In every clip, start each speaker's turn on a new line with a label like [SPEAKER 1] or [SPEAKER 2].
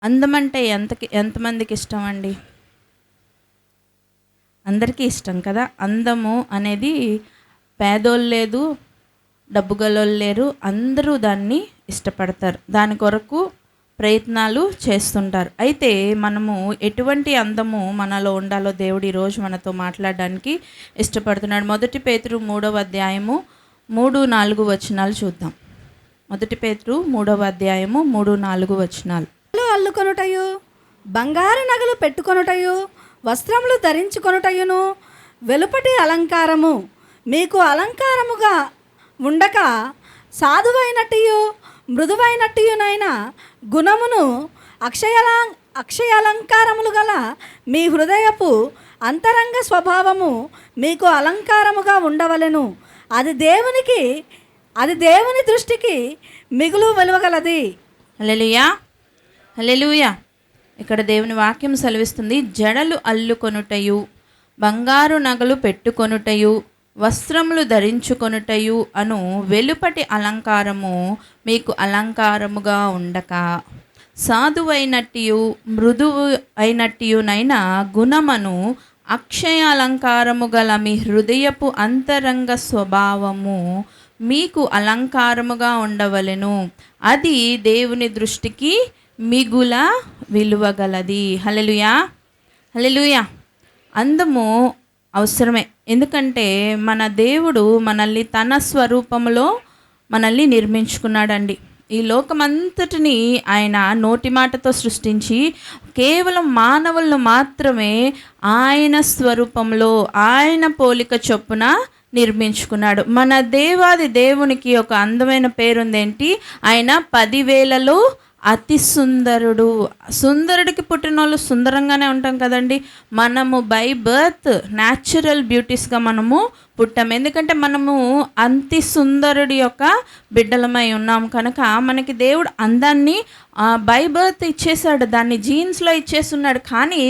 [SPEAKER 1] అందం అంటే ఎంతమందికి ఇష్టం అండి? అందరికీ ఇష్టం కదా. అందము అనేది పేదోళ్ళు లేదు, డబ్బు గలోళ్ళు లేరు, అందరూ దాన్ని ఇష్టపడతారు. దాని కొరకు ప్రయత్నాలు చేస్తుంటారు. అయితే మనము ఎటువంటి అందము మనలో ఉండాలో దేవుడు ఈరోజు మనతో మాట్లాడడానికి ఇష్టపడుతున్నాడు. 1 పేతురు 3వ అధ్యాయము 3-4 వచనాలు చూద్దాం. 1 పేతురు 3వ అధ్యాయము 3-4 వచనాలు.
[SPEAKER 2] అల్లుకొనుటయు, బంగారు నగలు పెట్టుకొనుటయు, వస్త్రములు ధరించుకొనుటయును వెలుపటి అలంకారము మీకు అలంకారముగా ఉండక, సాధువైనట్టు మృదువైనట్టునైన గుణమును అక్షయాలంకారములు గల మీ హృదయపు అంతరంగ స్వభావము మీకు అలంకారముగా ఉండవలెను. అది దేవుని దృష్టికి మిగులు విలువగలది.
[SPEAKER 1] హల్లెలూయా, హల్లెలూయా. ఇక్కడ దేవుని వాక్యం సెలవిస్తుంది, జడలు అల్లుకొనుటయు, బంగారు నగలు పెట్టుకొనుటయు, వస్త్రములు ధరించుకొనుటయు అను వెలుపటి అలంకారము మీకు అలంకారముగా ఉండక, సాధువైనట్టు మృదువు అయినట్టునైన గుణమును అక్షయ అలంకారము గల మీ హృదయపు అంతరంగ స్వభావము మీకు అలంకారముగా ఉండవలెను. అది దేవుని దృష్టికి మిగుల విలువగలది. హల్లెలూయా, హల్లెలూయా. అందము అవసరమే. ఎందుకంటే మన దేవుడు మనల్ని తన స్వరూపంలో మనల్ని నిర్మించుకున్నాడండి. ఈ లోకమంతటిని ఆయన నోటి మాటతో సృష్టించి కేవలం మానవులను మాత్రమే ఆయన స్వరూపంలో ఆయన పోలిక చొప్పున నిర్మించుకున్నాడు. మన దేవాది దేవునికి ఒక అందమైన పేరుందేంటి? ఆయన 10,000లో అతి సుందరుడు. సుందరుడికి పుట్టిన వాళ్ళు సుందరంగానే ఉంటాం కదండి. మనము బై బర్త్ న్యాచురల్ బ్యూటీస్గా మనము పుట్టాము. ఎందుకంటే మనము అతి సుందరుడి యొక్క బిడ్డలమై ఉన్నాం కనుక మనకి దేవుడు అందాన్ని బై బర్త్ ఇచ్చేసాడు, దాన్ని జీన్స్లో ఇచ్చేస్తున్నాడు. కానీ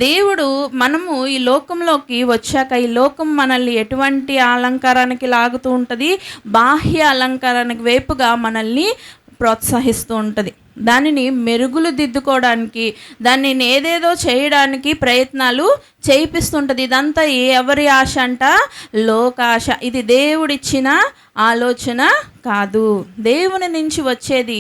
[SPEAKER 1] దేవుడు మనము ఈ లోకంలోకి వచ్చాక ఈ లోకం మనల్ని ఎటువంటి అలంకారానికి లాగుతూ ఉంటుంది? బాహ్య అలంకారానికి వైపుగా మనల్ని ప్రోత్సహిస్తూ ఉంటుంది. దానిని మెరుగులు దిద్దుకోవడానికి, దాన్ని ఏదేదో చేయడానికి ప్రయత్నాలు చేయిస్తుంటుంది. ఇదంతా ఎవరి ఆశ అంట? లోకాశ. ఇది దేవుడిచ్చిన ఆలోచన కాదు. దేవుని నుంచి వచ్చేది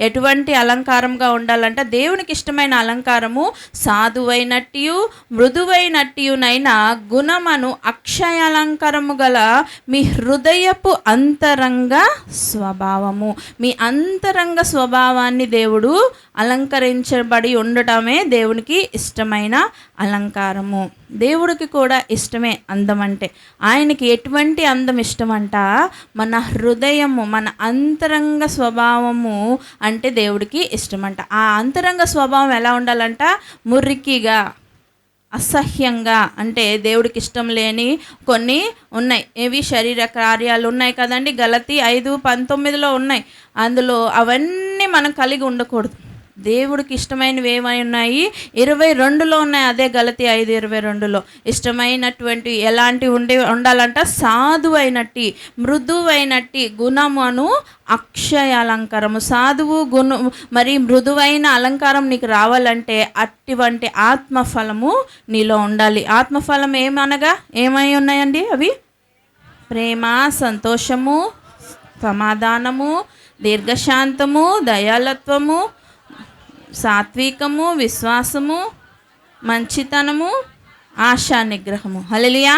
[SPEAKER 1] ఎటువంటి అలంకారంగా ఉండాలంట? దేవునికి ఇష్టమైన అలంకారము సాధువైనట్టు మృదువైనట్టునైన గుణమును అక్షయ అలంకారము గల మీ హృదయపు అంతరంగ స్వభావము. మీ అంతరంగ స్వభావాన్ని దేవుడు అలంకరించబడి ఉండటమే దేవునికి ఇష్టమైన అలంకారము. దేవుడికి కూడా ఇష్టమే అందం అంటే. ఆయనకి ఎటువంటి అందం ఇష్టమంట? మన హృదయము, మన అంతరంగ స్వభావము అంటే దేవుడికి ఇష్టమంట. ఆ అంతరంగ స్వభావం ఎలా ఉండాలంట? మురికిగా, అసహ్యంగా, అంటే దేవుడికి ఇష్టం లేని కొన్ని ఉన్నాయి. ఏవి? శరీర కార్యాలు ఉన్నాయి కదండి. గలతీ 5:19లో ఉన్నాయి. అందులో అవన్నీ మనం కలిగి ఉండకూడదు. దేవుడికి ఇష్టమైనవి ఏమై ఉన్నాయి? 22లో ఉన్నాయి. అదే గలతీ 5:22లో ఇష్టమైనటువంటి ఎలాంటి ఉండాలంట? సాధువైనట్టి మృదువైనట్టి గుణమును అక్షయ అలంకారము. సాధువు మరి మృదువైన అలంకారం నీకు రావాలంటే అటువంటి ఆత్మఫలము నీలో ఉండాలి. ఆత్మఫలం ఏమనగా ఏమై ఉన్నాయండి? అవి ప్రేమ, సంతోషము, సమాధానము, దీర్ఘశాంతము, దయాళత్వము, సాత్వికము, విశ్వాసము, మంచితనము, ఆశా నిగ్రహము. హల్లెలూయా.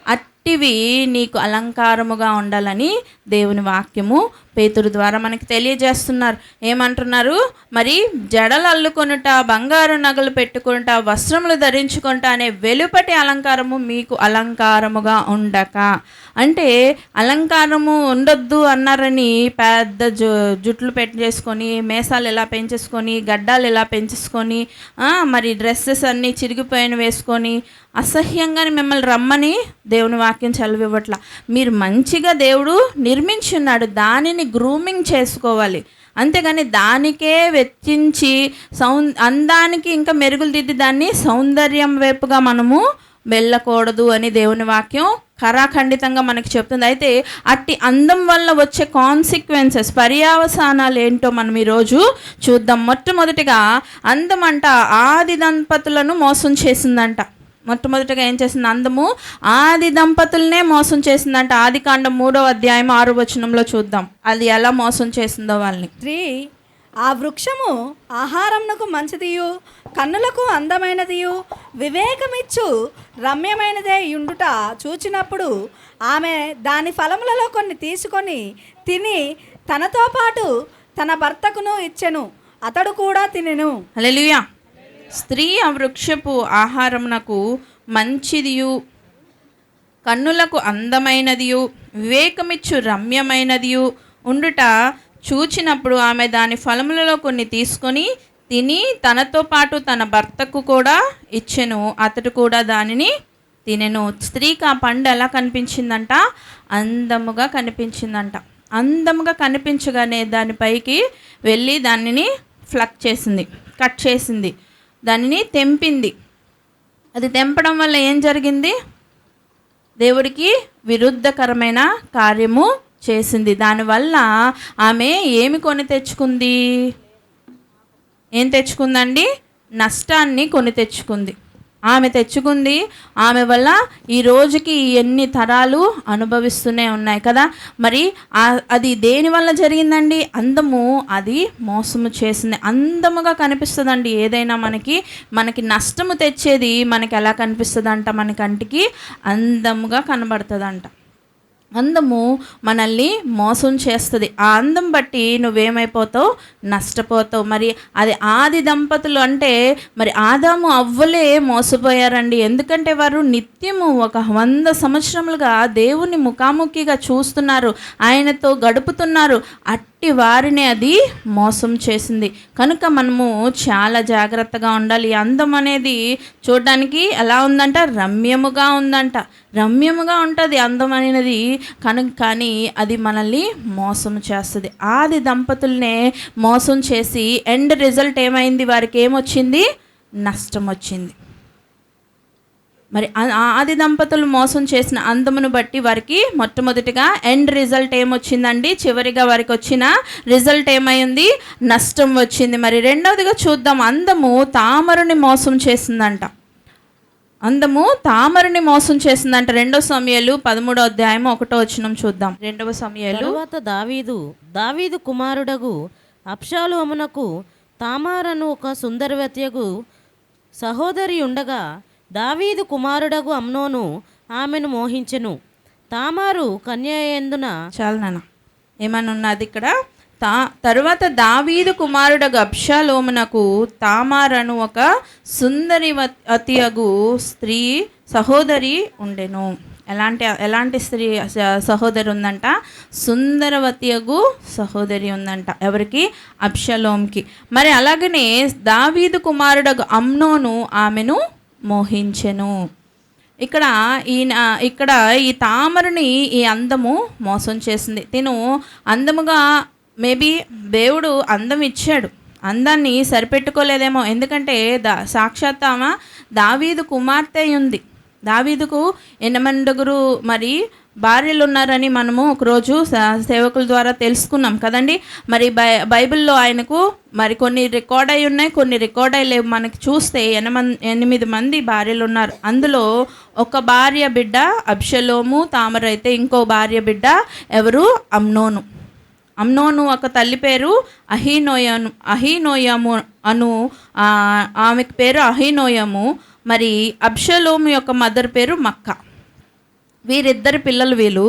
[SPEAKER 1] అట్టివి నీకు అలంకారముగా ఉండాలని దేవుని వాక్యము పేతురు ద్వారా మనకి తెలియజేస్తున్నారు. ఏమంటున్నారు? మరి జడలు అల్లుకొనుట, బంగారు నగలు పెట్టుకొనుట, వస్త్రములు ధరించుకొనుట అనే వెలుపటి అలంకారము మీకు అలంకారముగా ఉండక. అంటే అలంకారము ఉండొద్దు అన్నారని పెద్ద జుట్లు పెట్టేసుకొని, మేసాలు ఎలా పెంచేసుకొని, గడ్డాలు ఎలా పెంచేసుకొని, మరి డ్రెస్సెస్ అన్నీ చిరిగిపోయిన వేసుకొని అసహ్యంగానే మిమ్మల్ని రమ్మని దేవుని వాక్యం చదివివ్వట్ల. మీరు మంచిగా దేవుడు నిర్మించున్నాడు, దానిని గ్రూమింగ్ చేసుకోవాలి. అంతేగాని దానికే వెచ్చించి అందానికి ఇంకా మెరుగులు దిద్ది దాన్ని సౌందర్యం వైపుగా మనము వెళ్ళకూడదు అని దేవుని వాక్యం ఖరాఖండితంగా మనకి చెప్తుంది. అయితే అట్టి అందం వల్ల వచ్చే కాన్సిక్వెన్సెస్, పర్యావసానాలు ఏంటో మనం ఈరోజు చూద్దాం. మొట్టమొదటిగా అందం అంట ఆది దంపతులను మోసం చేసిందంట. మొట్టమొదటిగా ఏం చేసింది? అందము ఆది దంపతులనే మోసం చేసిందంట. ఆదికాండం 3వ అధ్యాయం 6వ వచనంలో చూద్దాం అది ఎలా మోసం చేసిందో వాళ్ళని.
[SPEAKER 2] స్త్రీ ఆ వృక్షము ఆహారమునకు మంచిదియు కన్నులకు అందమైనదియు వివేకమిచ్చు రమ్యమైనదే ఉండుట చూచినప్పుడు ఆమె దాని ఫలములలో కొన్ని తీసుకొని తిని తనతో పాటు తన భర్తకును ఇచ్చెను, అతడు కూడా తినెను.
[SPEAKER 1] హల్లెలూయా. స్త్రీ ఆ వృక్షపు ఆహారమునకు మంచిదియు కన్నులకు అందమైనదియు వివేకమిచ్చు రమ్యమైనదియు ఉండుట చూచినప్పుడు ఆమె దాని ఫలములలో కొన్ని తీసుకొని తిని తనతో పాటు తన భర్తకు కూడా ఇచ్చెను, అతడు కూడా దానిని తినెను. స్త్రీకి ఆ పండు ఎలా కనిపించిందంట? అందముగా కనిపించిందంట. అందముగా కనిపించగానే దానిపైకి వెళ్ళి దానిని ఫ్లక్ చేసింది, కట్ చేసింది, దానిని తెంపింది. అది తెంపడం వల్ల ఏం జరిగింది? దేవుడికి విరుద్ధకరమైన కార్యము చేసింది. దానివల్ల ఆమె ఏమి కొని తెచ్చుకుంది? ఏం తెచ్చుకుందండి? నష్టాన్ని కొని తెచ్చుకుంది. ఆమె తెచ్చుకుంది. ఆమె వల్ల ఈ రోజుకి ఎన్ని తరాలు అనుభవిస్తూనే ఉన్నాయి కదా. మరి అది దేని వల్ల జరిగిందండి? అందము అది మోసము చేసింది. అందముగా కనిపిస్తుందండి ఏదైనా మనకి నష్టము తెచ్చేది మనకి ఎలా కనిపిస్తుందంట? మన కంటికి అందముగా కనబడుతుందంట. అందము మనల్ని మోసం చేస్తుంది. ఆ అందం బట్టి నువ్వేమైపోతావు? నష్టపోతావు. మరి అది ఆది దంపతులు అంటే మరి ఆదాము అవ్వలే మోసపోయారండి. ఎందుకంటే వారు నిత్యము 100 సంవత్సరములుగా దేవుని ముఖాముఖిగా చూస్తున్నారు, ఆయనతో గడుపుతున్నారు. అట్టి వారిని అది మోసం చేసింది. కనుక మనము చాలా జాగ్రత్తగా ఉండాలి. అందం అనేది చూడడానికి ఎలా ఉందంట? రమ్యముగా ఉందంట. రమ్యముగా ఉంటుంది అందం అనేది. కానీ అది మనల్ని మోసం చేస్తుంది. ఆది దంపతులనే మోసం చేసి ఎండ్ రిజల్ట్ ఏమైంది? వారికి ఏమొచ్చింది? నష్టం వచ్చింది. మరి ఆది దంపతులు మోసం చేసిన అందమును బట్టి వారికి మొట్టమొదటిగా ఎండ్ రిజల్ట్ ఏమొచ్చిందండి? చివరిగా వారికి వచ్చిన రిజల్ట్ ఏమైంది? నష్టం వచ్చింది. మరి రెండవదిగా చూద్దాం. అందము తామరుని మోసం చేసిందంట. అందము తామరుని మోసం చేసిందంట. 2 సమూయేలు 13వ అధ్యాయం 1వ వచనం చూద్దాం. 2 సమూయేలు.
[SPEAKER 3] తరువాత దావీదు కుమారుడగు అబ్షాలోమునకు తామారను ఒక సుందరవత్యగు సహోదరి ఉండగా దావీదు కుమారుడగు అమ్నోను ఆమెను మోహించెను. తామారు కన్యయందున
[SPEAKER 1] చాలు నాన్న, ఏమని ఉన్నది ఇక్కడ? తరువాత దావీదు కుమారుడగు అబ్షాలోమునకు తామారను ఒక సుందరివతియగు స్త్రీ సహోదరి ఉండెను. ఎలాంటి స్త్రీ సహోదరి ఉందంట? సుందరవతియగు సహోదరి ఉందంట. ఎవరికి? అబ్షాలోముకి. మరి అలాగనే దావీదు కుమారుడగు అమ్నోను ఆమెను మోహించెను. ఇక్కడ ఈ తామరుని ఈ అందము మోసం చేసింది. తిను అందముగా మేబీ దేవుడు అందం ఇచ్చాడు, అందాన్ని సరిపెట్టుకోలేదేమో. ఎందుకంటే సాక్షాత్ ఆమె దావీదు కుమార్తె ఉంది. దావీదుకు 8 మరి భార్యలు ఉన్నారని మనము ఒకరోజు సేవకుల ద్వారా తెలుసుకున్నాం కదండి. మరి బైబిల్లో ఆయనకు మరి కొన్ని రికార్డ్ అయి ఉన్నాయి, కొన్ని రికార్డ్ అయి లేవు. మనకి చూస్తే 8 మంది భార్యలు ఉన్నారు. అందులో ఒక భార్య బిడ్డ అబ్షలోము, తామరు అయితే ఇంకో భార్య బిడ్డ ఎవరు? అమ్నోను ఒక తల్లి పేరు అహీనోయము అను ఆమెకు పేరు అహీనోయము. మరి అబ్షలోము యొక్క మదర్ పేరు మక్క. వీరిద్దరు పిల్లలు వీళ్ళు.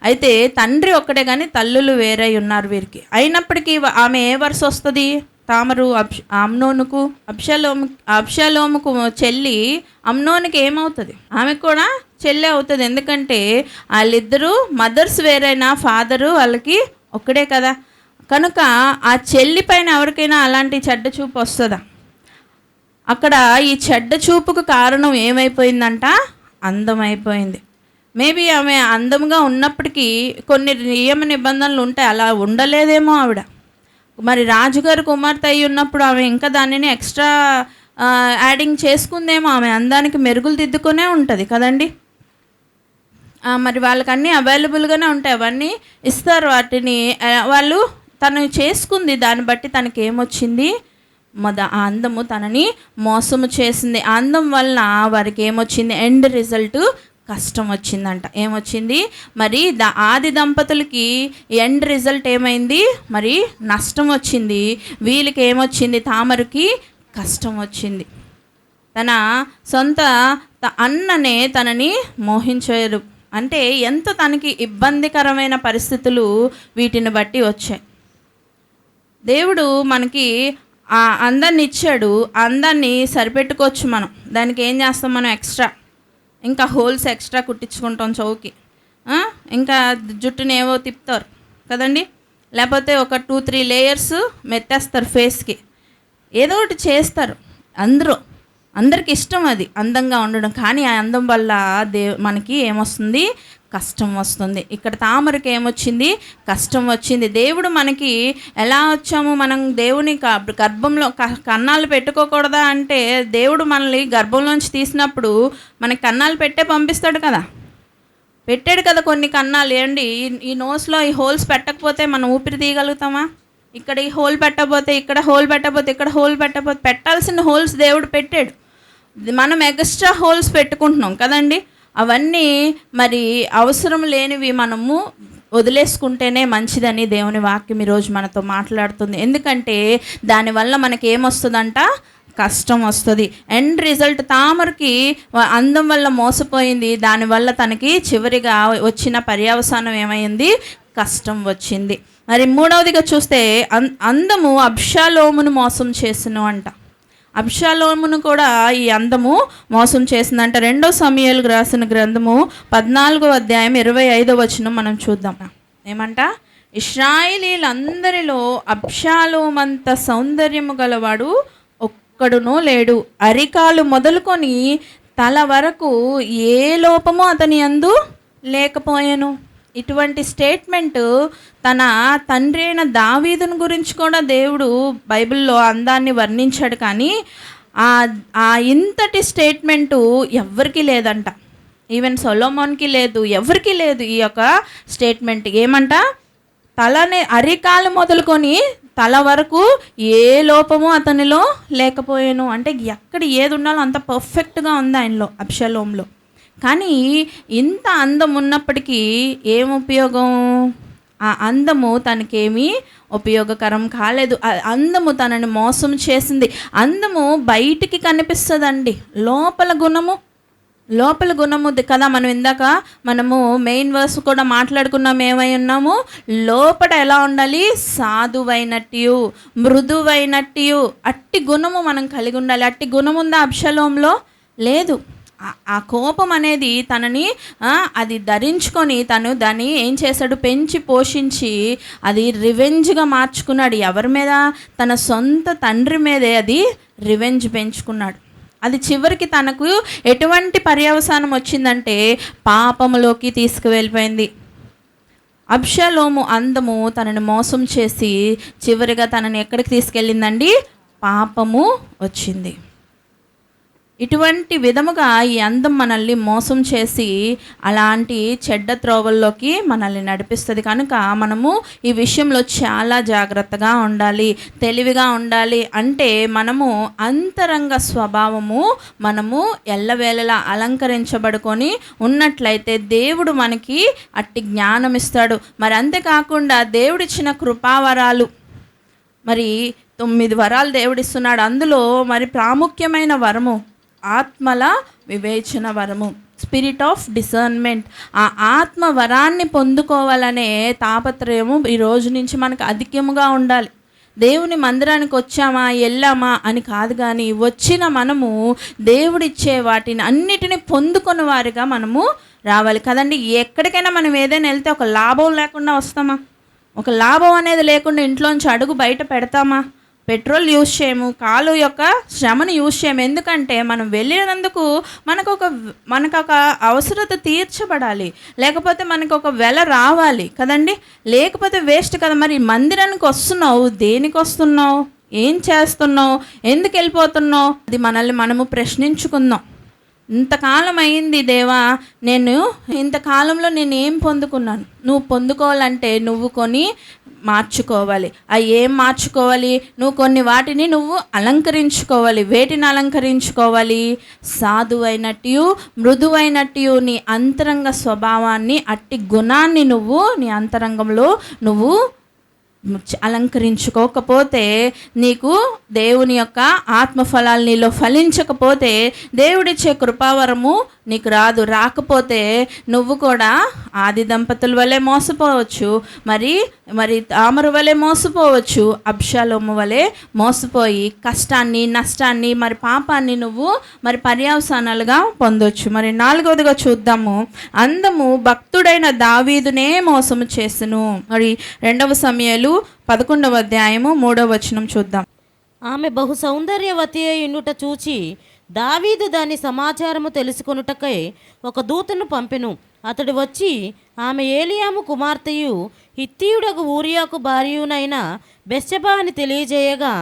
[SPEAKER 1] అయితే తండ్రి ఒక్కడే కానీ తల్లులు వేరై ఉన్నారు వీరికి. అయినప్పటికీ ఆమె ఏ వరుస వస్తుంది? తామరు అమ్నోనుకు. అబ్షలోముకు చెల్లి అమ్నోనికి ఏమవుతుంది? ఆమెకు కూడా చెల్లి అవుతుంది. ఎందుకంటే వాళ్ళిద్దరూ మదర్స్ వేరైనా ఫాదరు వాళ్ళకి ఒక్కడే కదా. కనుక ఆ చెల్లి పైన ఎవరికైనా అలాంటి చెడ్డ చూపు వస్తుందా? అక్కడ ఈ చెడ్డ చూపుకు కారణం ఏమైపోయిందంట? అందం అయిపోయింది. మేబీ ఆమె అందంగా ఉన్నప్పటికీ కొన్ని నియమ నిబంధనలు ఉంటాయి, అలా ఉండలేదేమో ఆవిడ. మరి రాజుగారు కుమార్తె అయి ఉన్నప్పుడు ఆమె ఇంకా దానిని ఎక్స్ట్రా యాడింగ్ చేసుకుందేమో. ఆమె అందానికి మెరుగులు దిద్దుకునే ఉంటుంది కదండి. మరి వాళ్ళకి అన్నీ అవైలబుల్గానే ఉంటాయి, అవన్నీ ఇస్తారు. వాటిని వాళ్ళు తను చేసుకుంది, దాన్ని బట్టి తనకి ఏమొచ్చింది, ఆ అందము తనని మోసము చేసింది. ఆ అందం వలన వారికి ఏమొచ్చింది, ఎండ్ రిజల్ట్ కష్టం వచ్చిందంట. ఏమొచ్చింది మరి ఆది దంపతులకి ఎండ్ రిజల్ట్ ఏమైంది, మరి నష్టం వచ్చింది. వీళ్ళకి ఏమొచ్చింది, తామరకి కష్టం వచ్చింది. తన సొంత అన్ననే తనని మోహించారు. అంటే ఎంత తనకి ఇబ్బందికరమైన పరిస్థితులు వీటిని బట్టి వచ్చాయి. దేవుడు మనకి ఆ అందాన్ని ఇచ్చాడు, ఆ అందాన్ని సరిపెట్టుకోవచ్చు మనం. దానికి ఏం చేస్తాం మనం, ఇంకా హోల్స్ ఎక్స్ట్రా కుట్టించుకుంటాం చౌకి, ఇంకా జుట్టుని ఏవో తిప్పుతారు కదండి, లేకపోతే ఒక 2-3 లేయర్స్ మెత్తేస్తారు ఫేస్కి, ఏదో ఒకటి చేస్తారు. అందరికి ఇష్టం అది అందంగా ఉండడం. కానీ ఆ అందం వల్ల మనకి ఏమొస్తుంది, కష్టం వస్తుంది. ఇక్కడ తామరకి ఏమొచ్చింది, కష్టం వచ్చింది. దేవుడు మనకి ఎలా వచ్చాము, మనం దేవుని గర్భంలో కన్నాలు పెట్టుకోకూడదా అంటే, దేవుడు మనల్ని గర్భంలోంచి తీసినప్పుడు మనకి కన్నాలు పెట్టే పంపిస్తాడు కదా, పెట్టాడు కదా కొన్ని కన్నాలు. ఏంటి ఈ నోస్లో ఈ హోల్స్ పెట్టకపోతే మనం ఊపిరి తీయగలుగుతామా? ఇక్కడ ఈ హోల్ పెట్టకపోతే, ఇక్కడ హోల్ పెట్టకపోతే, ఇక్కడ హోల్ పెట్టకపోతే, పెట్టాల్సిన హోల్స్ దేవుడు పెట్టాడు. మనం ఎక్స్ట్రా హోల్స్ పెట్టుకుంటున్నాం కదండి. అవన్నీ మరి అవసరం లేనివి మనము వదిలేసుకుంటేనే మంచిదని దేవుని వాక్యం ఈరోజు మనతో మాట్లాడుతుంది. ఎందుకంటే దానివల్ల మనకి ఏమొస్తుందంట, కష్టం వస్తుంది. ఎండ్ రిజల్ట్ తామరకి అందం వల్ల మోసపోయింది, దానివల్ల తనకి చివరిగా వచ్చిన పర్యవసానం ఏమైంది, కష్టం వచ్చింది. మరి మూడవదిగా చూస్తే అందము అబ్షాలోమును మోసం చేసిను అంట. అబ్షాలోమును కూడా ఈ అందము మోసం చేసిందంట. 2 సమూయేలుకు రాసిన గ్రంథము 14వ అధ్యాయం 25వ వచనం మనం చూద్దాం. ఏమంట, ఇశ్రాయేలీలందరిలో అబ్షాలోమంత సౌందర్యము గలవాడు ఒక్కడునూ లేడు, అరికాలు మొదలుకొని తల వరకు ఏ లోపము అతని యందు లేకపోయాను. ఇటువంటి స్టేట్మెంట్ తన తండ్రి అయిన దావీదుని గురించి కూడా దేవుడు బైబిల్లో అందాన్ని వర్ణించాడు. కానీ ఆ ఇంతటి స్టేట్మెంటు ఎవ్వరికీ లేదంట. ఈవెన్ సొలొమోన్కి లేదు, ఎవరికి లేదు ఈ యొక్క స్టేట్మెంట్. ఏమంట, తలనే అరికాలు మొదలుకొని తల వరకు ఏ లోపము అతనిలో లేకపోయాను. అంటే ఎక్కడ ఏది ఉండాలో అంత పర్ఫెక్ట్గా ఉంది ఆయనలో, అబ్షాలోంలో. కానీ ఇంత అందం ఉన్నప్పటికీ ఏం ఉపయోగం, ఆ అందము తనకేమీ ఉపయోగకరం కాలేదు. అందము తనని మోసం చేసింది. అందము బయటికి కనిపిస్తుందండి, లోపల గుణము కదా. మనము మెయిన్ వర్స్ కూడా మాట్లాడుకున్నాం. ఏమై ఉన్నాము, లోపల ఎలా ఉండాలి, సాధువైనట్టు, మృదువైనట్టు, అట్టి గుణము మనం కలిగి ఉండాలి. అట్టి గుణం ఉందా అబ్షాలోంలో? లేదు. ఆ కోపం అనేది తనని అది ధరించుకొని తను దాన్ని ఏం చేశాడు, పెంచి పోషించి అది రివెంజ్గా మార్చుకున్నాడు. ఎవరి మీద? తన సొంత తండ్రి మీదే అది రివెంజ్ పెంచుకున్నాడు. అది చివరికి తనకు ఎటువంటి పర్యవసానం వచ్చిందంటే పాపములోకి తీసుకువెళ్ళిపోయింది. అబ్షాలోము అందము తనని మోసం చేసి చివరిగా తనని ఎక్కడికి తీసుకెళ్ళిందండి, పాపము వచ్చింది. ఇటువంటి విధముగా ఈ అందం మనల్ని మోసం చేసి అలాంటి చెడ్డ త్రోవల్లోకి మనల్ని నడిపిస్తుంది. కనుక మనము ఈ విషయంలో చాలా జాగ్రత్తగా ఉండాలి, తెలివిగా ఉండాలి. అంటే మనము అంతరంగ స్వభావము మనము ఎల్లవేళలా అలంకరించబడుకొని ఉన్నట్లయితే దేవుడు మనకి అట్టి జ్ఞానం ఇస్తాడు. మరి అంతేకాకుండా దేవుడిచ్చిన కృపావరాలు, మరి 9 వరాలు దేవుడిస్తున్నాడు. అందులో మరి ప్రాముఖ్యమైన వరము ఆత్మల వివేచన వరము, స్పిరిట్ ఆఫ్ డిసర్న్మెంట్. ఆ ఆత్మ వరాన్ని పొందుకోవాలనే తాపత్రయము ఈ రోజు నుంచి మనకు అధికముగా ఉండాలి. దేవుని మందిరానికి వచ్చామా వెళ్ళామా అని కాదు, కానీ వచ్చిన మనము దేవుడిచ్చే వాటిని అన్నిటినీ పొందుకున్న వారిగా మనము రావాలి కదండి. ఎక్కడికైనా మనం ఏదైనా వెళ్తే ఒక లాభం లేకుండా వస్తామా? ఒక లాభం అనేది లేకుండా ఇంట్లోంచి అడుగు బయట పెడతామా? పెట్రోల్ యూజ్ చేయము, కాలు యొక్క శ్రమను యూజ్ చేయము. ఎందుకంటే మనం వెళ్ళినందుకు మనకు ఒక అవసరత తీర్చబడాలి, లేకపోతే మనకు ఒక వెల రావాలి కదండి. లేకపోతే వేస్ట్ కదా. మరి మందిరానికి వస్తున్నావు, దేనికి వస్తున్నావు, ఏం చేస్తున్నావు, ఎందుకు వెళ్ళిపోతున్నావు? అది మనల్ని మనము ప్రశ్నించుకుందాం. ఇంతకాలం అయింది దేవా, నేను ఇంతకాలంలో నేను ఏం పొందుకున్నాను, నువ్వు పొందుకోవాలంటే నువ్వు కొని మార్చుకోవాలి. అవి ఏం మార్చుకోవాలి? నువ్వు కొన్ని వాటిని నువ్వు అలంకరించుకోవాలి. వేటిని అలంకరించుకోవాలి? సాధువైనట్టు, మృదువైనట్టు నీ అంతరంగ స్వభావాన్ని, అట్టి గుణాన్ని నువ్వు నీ అంతరంగంలో నువ్వు అలంకరించుకోకపోతే, నీకు దేవుని యొక్క ఆత్మఫలాలు నీలో ఫలించకపోతే, దేవుడిచ్చే కృపావరము నీకు రాదు. రాకపోతే నువ్వు కూడా ఆది దంపతుల వలె మోసపోవచ్చు, మరి తామరు వలె మోసపోవచ్చు, అబ్షాలోము వలె మోసపోయి కష్టాన్ని, నష్టాన్ని, మరి పాపాన్ని నువ్వు మరి పర్యవసానాలుగా పొందొచ్చు. మరి 4వదిగా చూద్దాము. అందము భక్తుడైన దావీదునే మోసము చేసెను. మరి 2 సమూయేలు 11వ అధ్యాయము 3వ వచనం చూద్దాం.
[SPEAKER 3] ఆమె బహు సౌందర్యవతి అయ్యుండుట చూచి దావీదు దాని సమాచారము తెలుసుకొనుటకై ఒక దూతను పంపెను. అతడు వచ్చి ఆమె ఏలియాము కుమార్తెయు హిత్తీయుడగు ఊరియాకు భార్యయునైన బెత్షెబా అని తెలియజేయగా,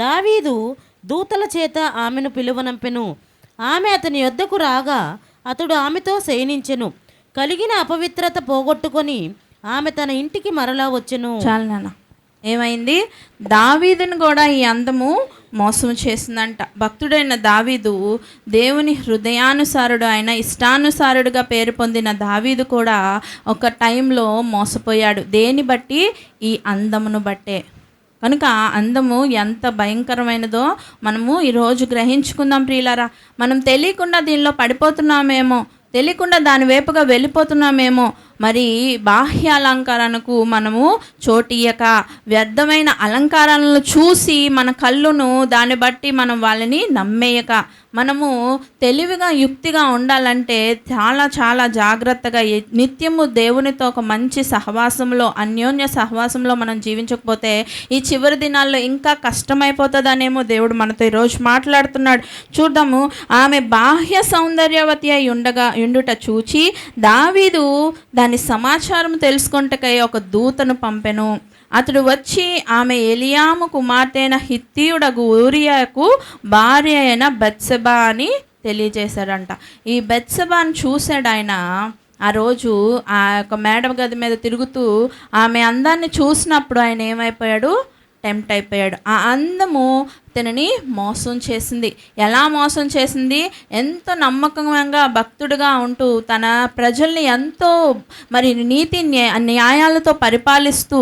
[SPEAKER 3] దావీదు దూతల చేత ఆమెను పిలువనంపెను. ఆమె అతని యొద్దకు రాగా అతడు ఆమెతో శయనించెను. కలిగిన అపవిత్రత పోగొట్టుకొని ఆమె తన ఇంటికి మరలా వచ్చెను.
[SPEAKER 1] చాలు నాన్న. ఏమైంది? దావీదును కూడా ఈ అందము మోసం చేసిందంట. భక్తుడైన దావీదు దేవుని హృదయానుసారుడు, ఆయన ఇష్టానుసారుడుగా పేరు పొందిన దావీదు కూడా ఒక టైంలో మోసపోయాడు. దేని బట్టి? ఈ అందమును బట్టే. కనుక అందము ఎంత భయంకరమైనదో మనము ఈరోజు గ్రహించుకుందాం ప్రియులారా. మనం తెలియకుండా దీనిలో పడిపోతున్నామేమో, తెలియకుండా దాని వైపుగా వెళ్ళిపోతున్నామేమో. మరి బాహ్య అలంకారానికి మనము చోటియక, వ్యర్థమైన అలంకారాలను చూసి మన కళ్ళును దాన్ని బట్టి మనం వాళ్ళని నమ్మేయక, మనము తెలివిగా, యుక్తిగా ఉండాలంటే చాలా చాలా జాగ్రత్తగా నిత్యము దేవునితో ఒక మంచి సహవాసంలో, అన్యోన్య సహవాసంలో మనం జీవించకపోతే ఈ చివరి దినాల్లో ఇంకా కష్టమైపోతుందనేమో దేవుడు మనతో ఈరోజు మాట్లాడుతున్నాడు. చూద్దాము. ఆమె బాహ్య సౌందర్యవతి అయి ఉండుట చూచి దావీదు దాని సమాచారం తెలుసుకొనుటకై ఒక దూతను పంపెను. అతడు వచ్చి ఆమె ఏలియాము కుమార్తె అయిన హిత్తీయుడగు ఊరియాకు భార్య అయిన బెత్షెబా అని తెలియజేశాడంట. ఈ బెత్షెబాను చూశాడు ఆయన. ఆ రోజు ఆ యొక్క మేడ గది మీద తిరుగుతూ ఆమె అందాన్ని చూసినప్పుడు ఆయన ఏమైపోయాడు? టెంప్ట్ అయిపోయాడు. ఆ అందము తనని మోసం చేసింది. ఎలా మోసం చేసింది? ఎంతో నమ్మకంగా భక్తుడిగా ఉంటూ తన ప్రజల్ని ఎంతో మరి నీతి న్యాయాలతో పరిపాలిస్తూ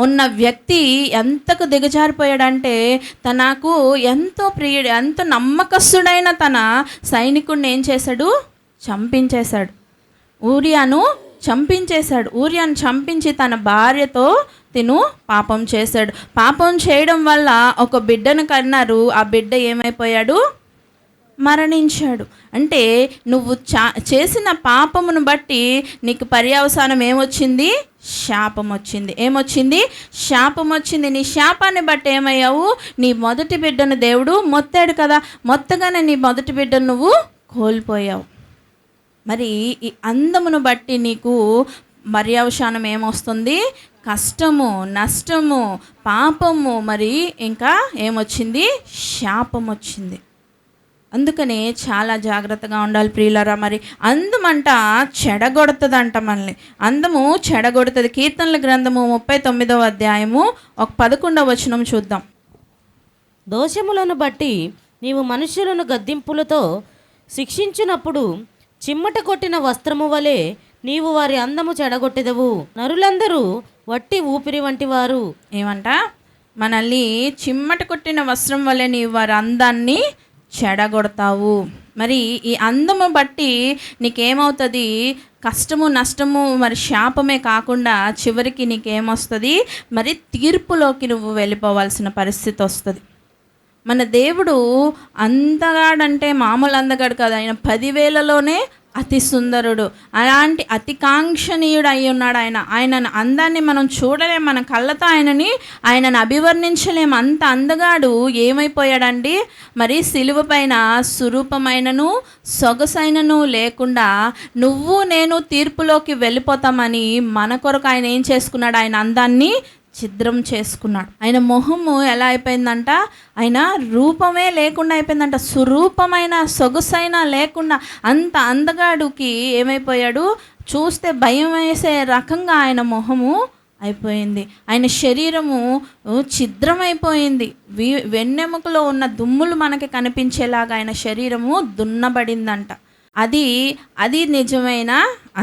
[SPEAKER 1] ఉన్న వ్యక్తి ఎంతకు దిగజారిపోయాడంటే, తనకు ఎంతో ప్రియుడు, ఎంతో నమ్మకస్తుడైన తన సైనికుడిని ఏం చేశాడు? చంపించేశాడు. ఊరియాను చంపించి తన భార్యతో తిను పాపం చేశాడు. పాపం చేయడం వల్ల ఒక బిడ్డను కన్నారు. ఆ బిడ్డ ఏమైపోయాడు? మరణించాడు. అంటే నువ్వు చేసిన పాపమును బట్టి నీకు పర్యవసానం ఏమొచ్చింది? శాపం వచ్చింది. ఏమొచ్చింది? శాపం వచ్చింది. నీ శాపాన్ని బట్టి ఏమయ్యావు? నీ మొదటి బిడ్డను దేవుడు మొత్తాడు కదా, మొత్తగానే నీ మొదటి బిడ్డను నువ్వు కోల్పోయావు. మరి ఈ అందమును బట్టి నీకు పర్యవసానం ఏమొస్తుంది? కష్టము, నష్టము, పాపము, మరి ఇంకా ఏమొచ్చింది? శాపం వచ్చింది. అందుకనే చాలా జాగ్రత్తగా ఉండాలి ప్రియులారా. మరి అందమంట చెడగొడుతుందంట మనల్ని. అందము చెడగొడుతుంది. కీర్తనల గ్రంథము 39వ అధ్యాయము 11వ వచనం చూద్దాం.
[SPEAKER 3] దోషములను బట్టి నీవు మనుషులను గద్దింపులతో శిక్షించినప్పుడు చిమ్మట కొట్టిన వస్త్రము వలె నీవు వారి అందము చెడగొట్టెదవు. నరులందరూ వట్టి ఊపిరి వంటి వారు.
[SPEAKER 1] ఏమంట? మనల్ని చిమ్మట కొట్టిన వస్త్రం వలె నీవు వారి అందాన్ని చెడగొడతావు. మరి ఈ అందము బట్టి నీకేమవుతుంది? కష్టము, నష్టము, మరి శాపమే కాకుండా చివరికి నీకేమొస్తుంది? మరి తీర్పులోకి నువ్వు వెళ్ళిపోవాల్సిన పరిస్థితి వస్తుంది. మన దేవుడు అందగాడంటే మామూలు అందగాడు కాదు. ఆయన 10,000లోనే అతి సుందరుడు. అలాంటి అతి కాంక్షణీయుడు అయి ఉన్నాడు ఆయన. ఆయన అందాన్ని మనం చూడలేం, మన కళ్ళతో ఆయనను అభివర్ణించలేం. అంత అందగాడు ఏమైపోయాడండి? మరి సిలువ పైన స్వరూపమైనను సొగసైనను లేకుండా నువ్వు నేను తీర్పులోకి వెళ్ళిపోతామని మన కొరకు ఆయన ఏం చేసుకున్నాడు? ఆయన అందాన్ని ఛిద్రం చేసుకున్నాడు. ఆయన మొహము ఎలా అయిపోయిందంట, ఆయన రూపమే లేకుండా అయిపోయిందంట. సురూపమైన సొగసైన లేకుండా అంత అందగాడుకి ఏమైపోయాడు, చూస్తే భయం వేసే రకంగా ఆయన మొహము అయిపోయింది. ఆయన శరీరము ఛిద్రమైపోయింది. వెన్నెముకలో ఉన్న దుమ్ములు మనకి కనిపించేలాగా ఆయన శరీరము దున్నబడిందంట. అది నిజమైన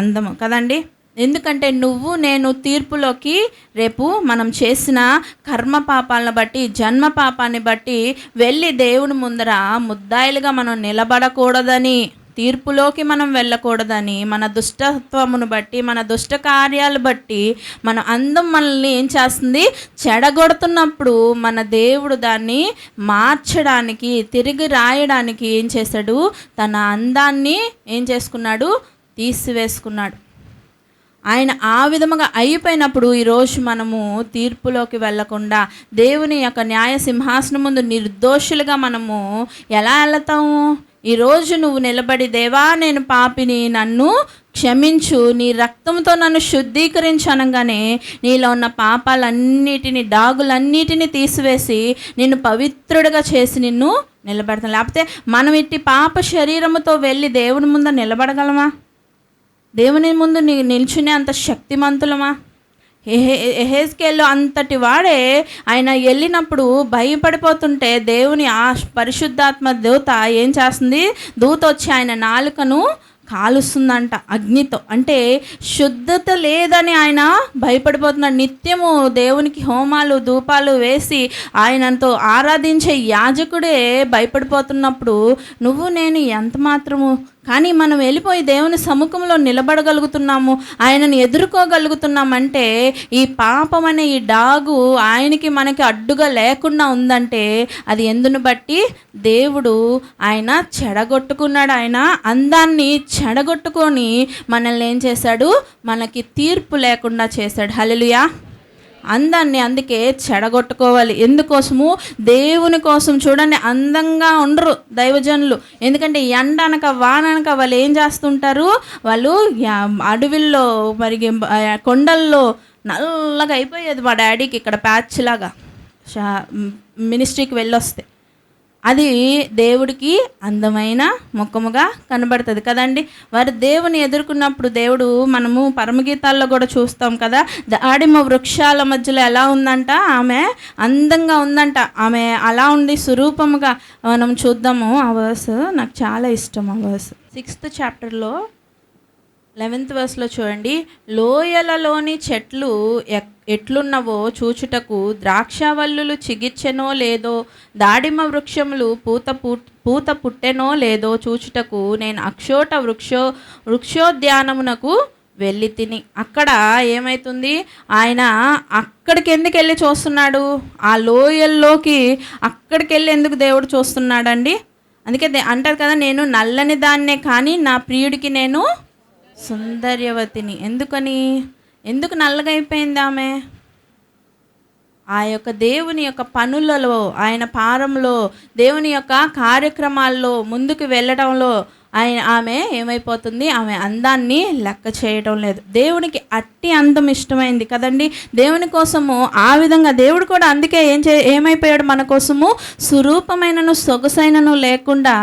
[SPEAKER 1] అందము కదండి. ఎందుకంటే నువ్వు నేను తీర్పులోకి రేపు మనం చేసిన కర్మ పాపాలను బట్టి, జన్మ పాపాన్ని బట్టి వెళ్ళి దేవుని ముందర ముద్దాయిలుగా మనం నిలబడకూడదని, తీర్పులోకి మనం వెళ్ళకూడదని, మన దుష్టత్వమును బట్టి, మన దుష్ట కార్యాలు బట్టి మన అందం మనల్ని ఏం చేస్తుంది, చెడగొడుతున్నప్పుడు మన దేవుడు దాన్ని మార్చడానికి, తిరిగి రాయడానికి ఏం చేశాడు, తన అందాన్ని ఏం చేసుకున్నాడు, తీసివేసుకున్నాడు. ఆయన ఆ విధముగా అయిపోయినప్పుడు ఈరోజు మనము తీర్పులోకి వెళ్ళకుండా దేవుని యొక్క న్యాయ సింహాసనం ముందు నిర్దోషులుగా మనము ఎలా వెళతాము? ఈరోజు నువ్వు నిలబడి, దేవా నేను పాపిని, నన్ను క్షమించు, నీ రక్తంతో నన్ను శుద్ధీకరించు అనగానే నీలో ఉన్న పాపాలన్నిటిని, డాగులన్నిటిని తీసివేసి నిన్ను పవిత్రుడిగా చేసి నిన్ను నిలబెడతాను. లేకపోతే మనం ఇట్టి పాప శరీరముతో వెళ్ళి దేవుని ముందు నిలబడగలమా? దేవుని ముందు నిల్చునే అంత శక్తిమంతులమా? ఎహెజ్కేలు అంతటి వాడే ఆయన వెళ్ళినప్పుడు భయపడిపోతుంటే దేవుని ఆ పరిశుద్ధాత్మ దూత ఏం చేస్తుంది, దూత వచ్చి ఆయన నాలుకను కాలుస్తుందంట అగ్నితో. అంటే శుద్ధత లేదని ఆయన భయపడిపోతున్నాడు. నిత్యము దేవునికి హోమాలు ధూపాలు వేసి ఆయనతో ఆరాధించే యాజకుడే భయపడిపోతున్నప్పుడు నువ్వు నేను ఎంత మాత్రము, కానీ మనం వెళ్ళిపోయి దేవుని సముఖంలో నిలబడగలుగుతున్నాము, ఆయనను ఎదుర్కోగలుగుతున్నామంటే ఈ పాపం అనే ఈ డాగు ఆయనకి మనకి అడ్డుగా లేకుండా ఉందంటే అది ఎందును బట్టి, దేవుడు ఆయన చెడగొట్టుకున్నాడు. ఆయన అందాన్ని చెడగొట్టుకొని మనల్ని ఏం చేశాడు, మనకి తీర్పు లేకుండా చేశాడు. హల్లెలూయా. అందాన్ని అందుకే చెడగొట్టుకోవాలి. ఎందుకోసము? దేవుని కోసం. చూడండి, అందంగా ఉండరు దైవజనులు. ఎందుకంటే ఎండ అనక వాన అనక వాళ్ళు ఏం చేస్తుంటారు, వాళ్ళు అడవిల్లో మరి కొండల్లో నల్లగా అయిపోయేది మా డాడీకి ఇక్కడ ప్యాచ్ లాగా మినిస్ట్రీకి వెళ్ళొస్తే. అది దేవుడికి అందమైన ముఖముగా కనబడుతుంది కదండి. వారు దేవుని ఎదుర్కొన్నప్పుడు దేవుడు, మనము పరమగీతాల్లో కూడా చూస్తాం కదా, దాడిమ వృక్షాల మధ్యలో ఎలా ఉందంట, ఆమె అందంగా ఉందంట. ఆమె అలా ఉండి స్వరూపముగా మనం చూద్దాము. ఆ వర్స్ నాకు చాలా ఇష్టం. ఆ వర్స్ 6th చాప్టర్లో 11th వర్స్లో చూడండి. లోయలలోని చెట్లు ఎట్లున్నవో చూచుటకు ద్రాక్షవల్లులు చిగిర్చెనో లేదో, దాడిమ వృక్షములు పూత పుట్టెనో లేదో చూచుటకు నేను అక్షోట వృక్షోద్యానమునకు వెళ్ళి తిని. అక్కడ ఏమవుతుంది, ఆయన అక్కడికి ఎందుకు వెళ్ళి చూస్తున్నాడు, ఆ లోయల్లోకి అక్కడికి వెళ్ళి ఎందుకు దేవుడు చూస్తున్నాడండి? అందుకే అంటారు కదా, నేను నల్లని దాన్నే కానీ నా ప్రియుడికి నేను సుందర్యవతిని. ఎందుకు నల్లగా అయిపోయింది ఆమె? ఆ యొక్క దేవుని యొక్క పనులలో, ఆయన పారంలో, దేవుని యొక్క కార్యక్రమాల్లో ముందుకు వెళ్ళడంలో ఆమె ఏమైపోతుంది, ఆమె అందాన్ని లెక్క చేయడం లేదు. దేవునికి అట్టి అందం ఇష్టమైంది కదండి. దేవుని కోసము ఆ విధంగా దేవుడు కూడా అందుకే ఏమైపోయాడు, మన కోసము స్వరూపమైనను సొగసైనను లేకుండా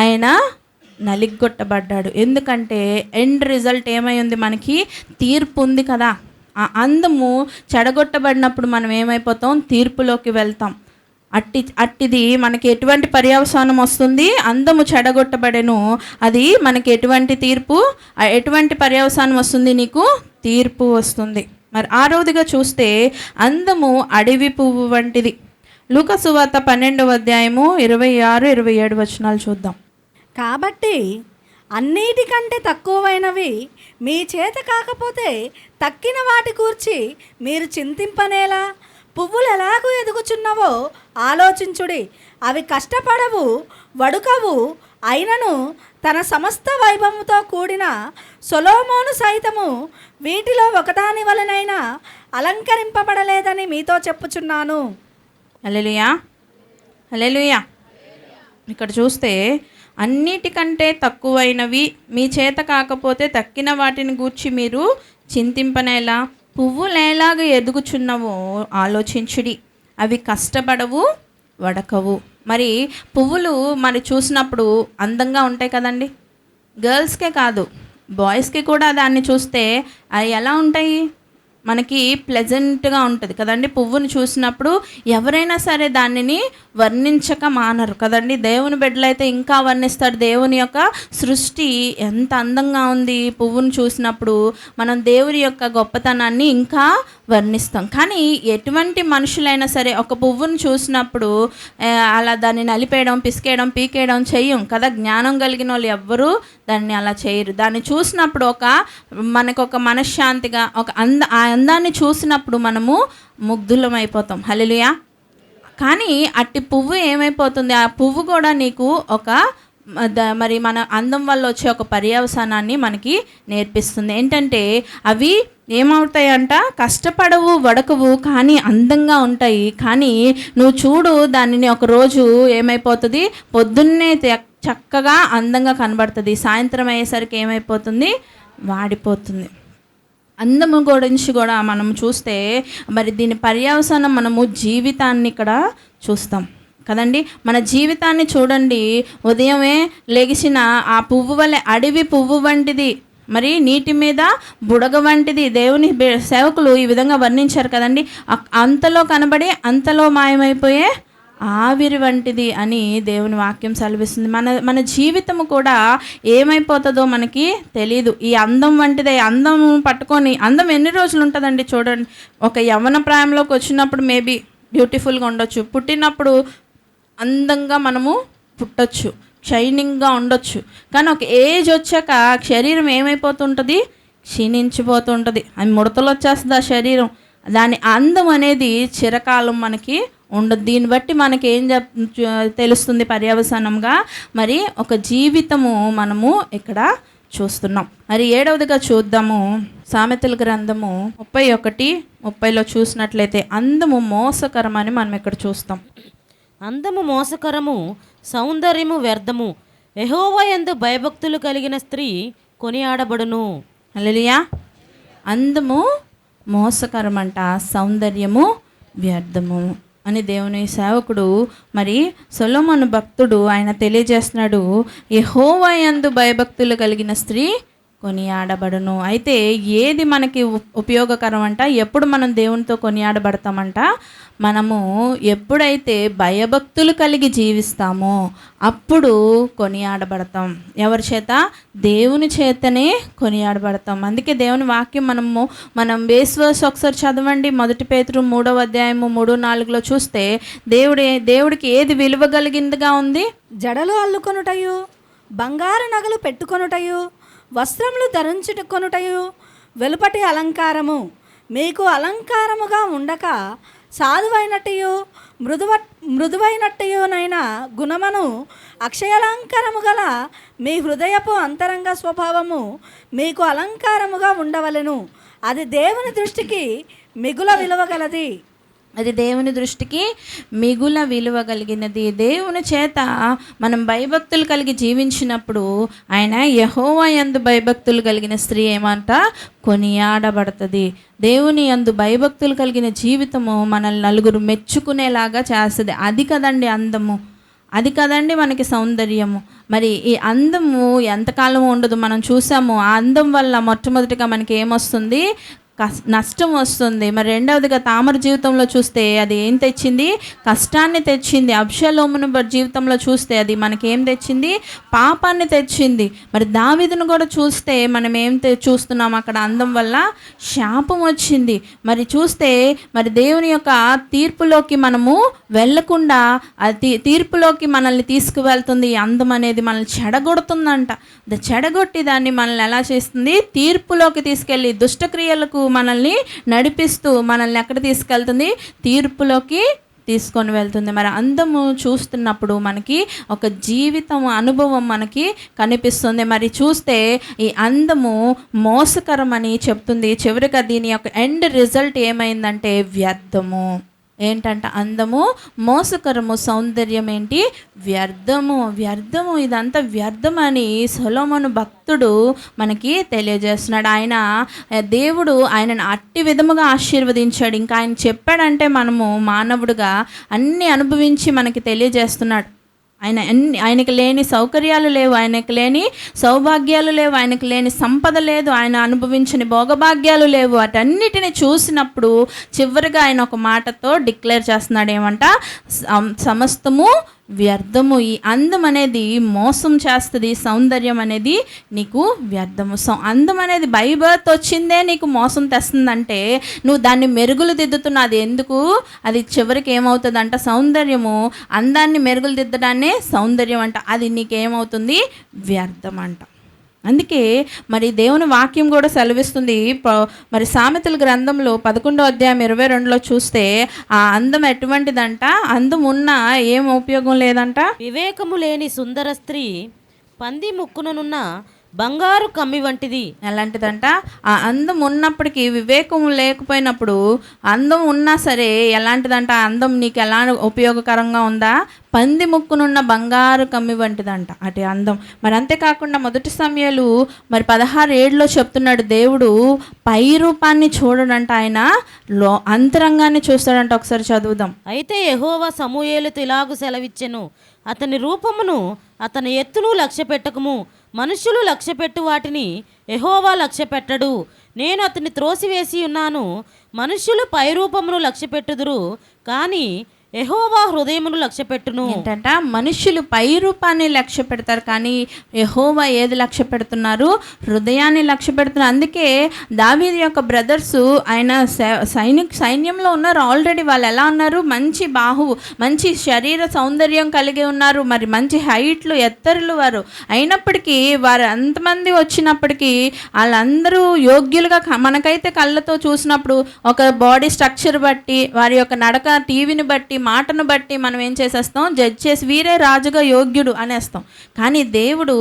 [SPEAKER 1] ఆయన నలిగొట్టబడ్డాడు. ఎందుకంటే ఎండ్ రిజల్ట్ ఏమై ఉంది, మనకి తీర్పు ఉంది కదా. ఆ అందము చెడగొట్టబడినప్పుడు మనం ఏమైపోతాం, తీర్పులోకి వెళ్తాం. అట్టిది మనకి ఎటువంటి పర్యవసానం వస్తుంది, అందము చెడగొట్టబడెను, అది మనకి ఎటువంటి తీర్పు, ఎటువంటి పర్యవసానం వస్తుంది, నీకు తీర్పు వస్తుంది. మరి 6వదిగా చూస్తే అందము అడవి పువ్వు వంటిది. లూకా సువార్త 12వ అధ్యాయము 26-27 వచనాలు చూద్దాం.
[SPEAKER 2] కాబట్టి అన్నిటికంటే తక్కువైనవి మీ చేత కాకపోతే తక్కిన వాటి గూర్చి మీరు చింతింపనేలా? పువ్వులు ఎలాగూ ఎదుగుచున్నవో ఆలోచించుడి. అవి కష్టపడవు, వడుకవు, అయినను తన సమస్త వైభవముతో కూడిన సొలొమోను సైతము వీటిలో ఒకదాని వలనైనా అలంకరింపబడలేదని మీతో చెప్పుచున్నాను.
[SPEAKER 1] హల్లెలూయా, హల్లెలూయా. ఇక్కడ చూస్తే అన్నిటికంటే తక్కువైనవి మీ చేత కాకపోతే తక్కిన వాటిని గూర్చి మీరు చింతింపనేలా? పువ్వులు ఎలాగ ఎదుగుచున్నవో ఆలోచించుడి, అవి కష్టపడవు వడకవు. మరి పువ్వులు మరి చూసినప్పుడు అందంగా ఉంటాయి కదండి. గర్ల్స్కే కాదు, బాయ్స్కి కూడా దాన్ని చూస్తే అవి ఎలా ఉంటాయి, మనకి ప్లెజెంట్గా ఉంటుంది కదండి. పువ్వుని చూసినప్పుడు ఎవరైనా సరే దానిని వర్ణించక మానరు కదండి. దేవుని బిడ్డలైతే ఇంకా వర్ణిస్తాడు. దేవుని యొక్క సృష్టి ఎంత అందంగా ఉంది. పువ్వును చూసినప్పుడు మనం దేవుని యొక్క గొప్పతనాన్ని ఇంకా వర్ణిస్తాం. కానీ ఎటువంటి మనుషులైనా సరే ఒక పువ్వును చూసినప్పుడు అలా దాన్ని నలిపేయడం, పిసికేయడం, పీకేయడం చెయ్యం కదా. జ్ఞానం కలిగిన వాళ్ళు ఎవ్వరూ దాన్ని అలా చేయరు. దాన్ని చూసినప్పుడు మనకు ఒక మనశ్శాంతిగా ఆ అందాన్ని చూసినప్పుడు మనము ముగ్ధులమైపోతాం. హల్లెలూయా. కానీ అట్టి పువ్వు ఏమైపోతుంది, ఆ పువ్వు కూడా నీకు మరి మన అందం వల్ల వచ్చే ఒక పర్యవసానాన్ని మనకి నేర్పిస్తుంది. ఏంటంటే అవి ఏమవుతాయంట, కష్టపడవు వడకవు కానీ అందంగా ఉంటాయి. కానీ నువ్వు చూడు దానిని ఒకరోజు ఏమైపోతుంది, పొద్దున్నే చక్కగా అందంగా కనబడుతుంది, సాయంత్రం అయ్యేసరికి ఏమైపోతుంది, వాడిపోతుంది. అందము గురించి కూడా మనం చూస్తే మరి దీని పర్యవసానం మనము జీవితాన్ని ఇక్కడ చూస్తాం కదండి. మన జీవితాన్ని చూడండి, ఉదయమే లెగిసిన ఆ పువ్వు వలె అడవి పువ్వు వంటిది, మరి నీటి మీద బుడగ వంటిది. దేవుని సేవకులు ఈ విధంగా వర్ణించారు కదండి. అంతలో కనబడి అంతలో మాయమైపోయే ఆవిరి వంటిది అని దేవుని వాక్యం సెలవిస్తుంది. మన జీవితము కూడా ఏమైపోతుందో మనకి తెలీదు. ఈ అందం వంటిదే. అందం పట్టుకొని, అందం ఎన్ని రోజులు ఉంటుందండి చూడండి. ఒక యవ్వన ప్రాయంలోకి వచ్చినప్పుడు మేబీ బ్యూటిఫుల్గా ఉండొచ్చు, పుట్టినప్పుడు అందంగా మనము పుట్టొచ్చు, షైనింగ్గా ఉండొచ్చు. కానీ ఒక ఏజ్ వచ్చాక శరీరం ఏమైపోతుంటుంది, క్షీణించిపోతుంటుంది. అది ముడతలు వచ్చేస్తుంది ఆ శరీరం. దాని అందం అనేది చిరకాలం మనకి ఉండదు. దీన్ని బట్టి మనకి ఏం తెలుస్తుంది పర్యవసానంగా, మరి ఒక జీవితము మనము ఇక్కడ చూస్తున్నాం. మరి 7వదిగా చూద్దాము, సామెతల గ్రంథము 31:30 చూసినట్లయితే అందము మోసకరమని మనం ఇక్కడ చూస్తాం.
[SPEAKER 3] అందము మోసకరము, సౌందర్యము వ్యర్థము, యెహోవా యందు భయభక్తులు కలిగిన స్త్రీ కొనియాడబడును.
[SPEAKER 1] హల్లెలూయా. అందము మోసకరమంట, సౌందర్యము వ్యర్థము అని దేవుని సేవకుడు మరి సొలొమోను భక్తుడు ఆయన తెలియజేస్తున్నాడు. యెహోవా యందు భయభక్తులు కలిగిన స్త్రీ కొనియాడబడును. అయితే ఏది మనకి ఉపయోగకరం అంట, ఎప్పుడు మనం దేవునితో కొనియాడబడతామంట, మనము ఎప్పుడైతే భయభక్తులు కలిగి జీవిస్తామో అప్పుడు కొనియాడబడతాం. ఎవరి చేత? దేవుని చేతనే కొనియాడబడతాం. అందుకే దేవుని వాక్యం మనం వేశ్వాస ఒకసారి చదవండి. 1 పేతురు 3:3-4 చూస్తే దేవుడికి ఏది విలువ కలిగిందిగా ఉంది?
[SPEAKER 2] జడలు అల్లుకొనుటయు, బంగారు నగలు పెట్టుకొనుటయు, వస్త్రములు ధరించుకొనుటయు, వెలుపటి అలంకారము మీకు అలంకారముగా ఉండక సాధువైనట్టయు మృదువైనట్టయునైన గుణమును అక్షయాలంకారము గల మీ హృదయపు అంతరంగ స్వభావము మీకు అలంకారముగా ఉండవలెను. అది దేవుని దృష్టికి మిగుల విలువగలది.
[SPEAKER 1] అది దేవుని దృష్టికి మిగుల విలువ కలిగినది. దేవుని చేత మనం భయభక్తులు కలిగి జీవించినప్పుడు ఆయన యెహోవా యందు భయభక్తులు కలిగిన స్త్రీ ఏమంట కొనియాడబడుతుంది. దేవుని యందు భయభక్తులు కలిగిన జీవితము మనల్ని నలుగురు మెచ్చుకునేలాగా చేస్తుంది. అది కదండి అందము, అది కదండి మనకి సౌందర్యము. మరి ఈ అందము ఎంతకాలం ఉండదు. మనం చూసాము, ఆ అందం వల్ల మొట్టమొదటిగా మనకి ఏమొస్తుంది, నష్టం వస్తుంది. మరి రెండవదిగా తామర జీవితంలో చూస్తే అది ఏం తెచ్చింది, కష్టాన్ని తెచ్చింది. అబ్షలోమును జీవితంలో చూస్తే అది మనకేం తెచ్చింది, పాపాన్ని తెచ్చింది. మరి దావీదును కూడా చూస్తే మనం ఏం చూస్తున్నాం, అక్కడ అందం వల్ల శాపం వచ్చింది. మరి చూస్తే మరి దేవుని యొక్క తీర్పులోకి మనము వెళ్ళకుండా అది తీర్పులోకి మనల్ని తీసుకువెళ్తుంది. ఈ అందం అనేది మనల్ని చెడగొడుతుందంట. చెడగొట్టి దాన్ని మనల్ని ఎలా చేస్తుంది, తీర్పులోకి తీసుకెళ్ళి దుష్టక్రియలకు మనల్ని నడిపిస్తూ మనల్ని ఎక్కడ తీసుకెళ్తుంది, తీర్పులోకి తీసుకొని వెళ్తుంది. మరి అందము చూస్తున్నప్పుడు మనకి ఒక జీవితం అనుభవం మనకి కనిపిస్తుంది. మరి చూస్తే ఈ అందము మోసకరం అని చెప్తుంది. చివరిగా దీని యొక్క ఎండ్ రిజల్ట్ ఏమైందంటే వ్యర్థము. ఏంటంట? అందము మోసకరము, సౌందర్యం ఏంటి? వ్యర్థము. ఇదంతా వ్యర్థమని సొలొమోను భక్తుడు మనకి తెలియజేస్తున్నాడు. దేవుడు ఆయనను అట్టి విధముగా ఆశీర్వదించాడు. ఇంకా ఆయన చెప్పాడంటే మనము మానవుడిగా అన్నీ అనుభవించి మనకి తెలియజేస్తున్నాడు. ఆయనకి లేని సౌకర్యాలు లేవు, ఆయనకి లేని సౌభాగ్యాలు లేవు, ఆయనకి లేని సంపద లేదు, ఆయన అనుభవించని భోగభాగ్యాలు లేవు. వాటన్నిటిని చూసినప్పుడు చివరిగా ఆయన ఒక మాటతో డిక్లేర్ చేస్తున్నాడు, ఏమంట? సమస్తము వ్యర్థము. ఈ అందం అనేది మోసం చేస్తుంది, సౌందర్యం అనేది నీకు వ్యర్థము. అందం అనేది బై బర్త్ వచ్చిందే నీకు మోసం తెస్తుందంటే నువ్వు దాన్ని మెరుగులు దిద్దుతున్నావు. అది ఎందుకు? అది చివరికి ఏమవుతుందంట? సౌందర్యము అందాన్ని మెరుగులు దిద్దడాన్నే సౌందర్యం అంట. అది నీకేమవుతుంది? వ్యర్థం అంట. అందుకే మరి దేవుని వాక్యం కూడా సెలవిస్తుంది. మరి సామెతల గ్రంథంలో 11వ అధ్యాయం 22లో చూస్తే ఆ అందం ఎటువంటిదంట? అందం ఉన్నా ఏం ఉపయోగం లేదంట.
[SPEAKER 3] వివేకము లేని సుందర స్త్రీ పంది ముక్కుననున్న బంగారు కమ్మి వంటిది.
[SPEAKER 1] ఎలాంటిదంట? ఆ అందం ఉన్నప్పటికీ వివేకం లేకపోయినప్పుడు అందం ఉన్నా సరే ఎలాంటిదంట? ఆ అందం నీకు ఎలా ఉపయోగకరంగా ఉందా? పంది ముక్కునున్న బంగారు కమ్మి వంటిదంట అటు అందం. మరి అంతేకాకుండా 1 సమూయేలు మరి 16:7లో చెప్తున్నాడు, దేవుడు పై రూపాన్ని చూడడంట, ఆయన అంతరంగాన్ని చూస్తాడంట. ఒకసారి చదువుదాం.
[SPEAKER 3] అయితే యెహోవా సమూయేలుతో ఇలాగు సెలవిచ్చెను, అతని రూపమును అతని ఎత్తును లక్ష్య పెట్టకము. మనుషులు లక్ష్యపెట్టు వాటిని యెహోవా లక్ష్యపెట్టడు. నేను అతన్ని త్రోసివేసి ఉన్నాను. మనుషులు పైరూపమును లక్ష్యపెట్టుదురు, కానీ యెహోవా హృదయమును లక్ష్యపెట్టును.
[SPEAKER 1] ఏంటంట? మనుషులు పై రూపాన్ని లక్ష్య పెడతారు, కానీ యెహోవా ఏది లక్ష్య పెడుతున్నారు? హృదయాన్ని లక్ష్య పెడుతున్నారు. అందుకే దావీదు యొక్క బ్రదర్స్ ఆయన సైన్యంలో ఉన్నారు ఆల్రెడీ. వాళ్ళు ఎలా ఉన్నారు? మంచి శరీర సౌందర్యం కలిగి ఉన్నారు, మరి మంచి హైట్లు, ఎత్తరులు వారు. అయినప్పటికీ వారు అంతమంది వచ్చినప్పటికీ వాళ్ళందరూ యోగ్యులుగా మనకైతే కళ్ళతో చూసినప్పుడు ఒక బాడీ స్ట్రక్చర్ బట్టి, వారి యొక్క నడక టీవీని బట్టి, మాటను బట్టి మనం ఏం చేసేస్తాం? జడ్జ్ చేసి వీరే రాజుగా యోగ్యుడు అనేస్తాం. కానీ దేవుడు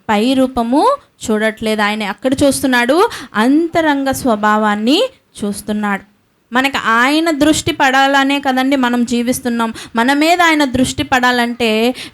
[SPEAKER 1] పై రూపము చూడట్లేదు. ఆయన అక్కడ చూస్తున్నాడు, అంతరంగ స్వభావాన్ని చూస్తున్నాడు. మనకు ఆయన దృష్టి పడాలనే కదండి మనం జీవిస్తున్నాం. మన మీద ఆయన దృష్టి పడాలంటే